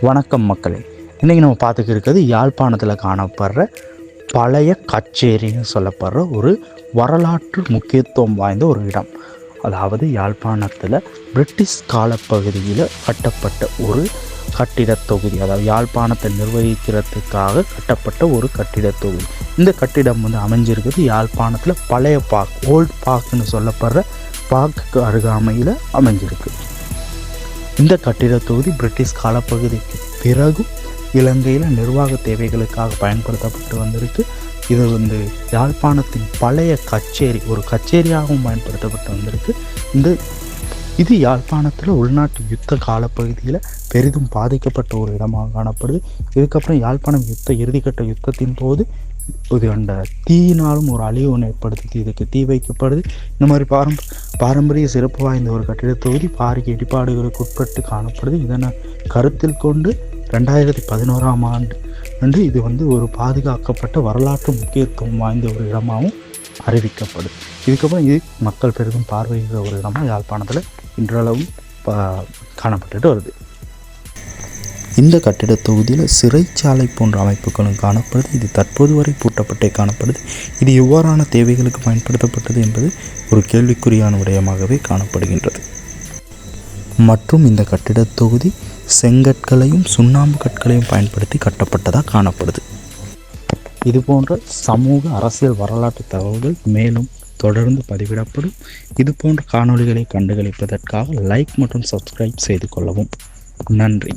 வணக்கம் மக்களே. இன்றைக்கி நம்ம பார்த்துக்க இருக்கிறது யாழ்ப்பாணத்தில் காணப்படுற பழைய கச்சேரின்னு சொல்லப்படுற ஒரு வரலாற்று முக்கியத்துவம் வாய்ந்த ஒரு இடம். அதாவது யாழ்ப்பாணத்தில் பிரிட்டிஷ் காலப்பகுதியில் கட்டப்பட்ட ஒரு கட்டிடத் தொகுதி, அதாவது யாழ்ப்பாணத்தை நிர்வகிக்கிறதுக்காக கட்டப்பட்ட ஒரு கட்டிடத் தொகுதி. இந்த கட்டிடம் அமைஞ்சிருக்கிறது யாழ்ப்பாணத்தில் பழைய பார்க், ஓல்ட் பார்க்குன்னு சொல்லப்படுற பார்க்குக்கு அருகாமையில் அமைஞ்சிருக்கு. இந்த கட்டிடத் தொகுதி பிரிட்டிஷ் காலப்பகுதிக்கு பிறகு இலங்கையில் நிர்வாக தேவைகளுக்காக பயன்படுத்தப்பட்டு வந்திருக்கு. இது யாழ்ப்பாணத்தின் பழைய கச்சேரி, ஒரு கச்சேரியாகவும் பயன்படுத்தப்பட்டு வந்திருக்கு. இது யாழ்ப்பாணத்தில் உள்நாட்டு யுத்த காலப்பகுதியில் பெரிதும் பாதிக்கப்பட்ட ஒரு இடமாக காணப்படுது. இதுக்கப்புறம் யாழ்ப்பாணம் இறுதிக்கட்ட யுத்தத்தின் போது இது அந்த தீயினாலும் ஒரு அழிவு ஏற்படுத்தி இதுக்கு தீ வைக்கப்படுது. இந்த மாதிரி பாரம்பரிய சிறப்பு வாய்ந்த ஒரு கட்டிடத் தொகுதி பாரிய இடிபாடுகளுக்கு உட்பட்டு காணப்படுது. இதனை கருத்தில் கொண்டு 2011ஆம் ஆண்டு இது ஒரு பாதுகாக்கப்பட்ட வரலாற்று முக்கியத்துவம் வாய்ந்த ஒரு இடமாகவும் அறிவிக்கப்படுது. இதுக்கப்புறம் இது மக்கள் பெரிதும் பார்வையிடுற ஒரு இடமாக யாழ்ப்பாணத்தில் இன்றளவும் காணப்பட்டுட்டு வருது. இந்த கட்டிடத் தொகுதியில் சிறைச்சாலை போன்ற அமைப்புகளும் காணப்படுது. இது தற்போது வரை பூட்டப்பட்டே காணப்படுது. இது எவ்வாறான தேவைகளுக்கு பயன்படுத்தப்பட்டது என்பது ஒரு கேள்விக்குறியான விடயமாகவே காணப்படுகின்றது. மற்றும் இந்த கட்டிடத் தொகுதி செங்கற்களையும் சுண்ணாம்பு கற்களையும் பயன்படுத்தி கட்டப்பட்டதாக காணப்படுது. இது போன்ற சமூக அரசியல் வரலாற்று தகவல்கள் மேலும் தொடர்ந்து பதிவிடப்படும். இது போன்ற காணொளிகளை கண்டுகளிப்பதற்காக லைக் மற்றும் சப்ஸ்கிரைப் செய்து கொள்ளவும். நன்றி.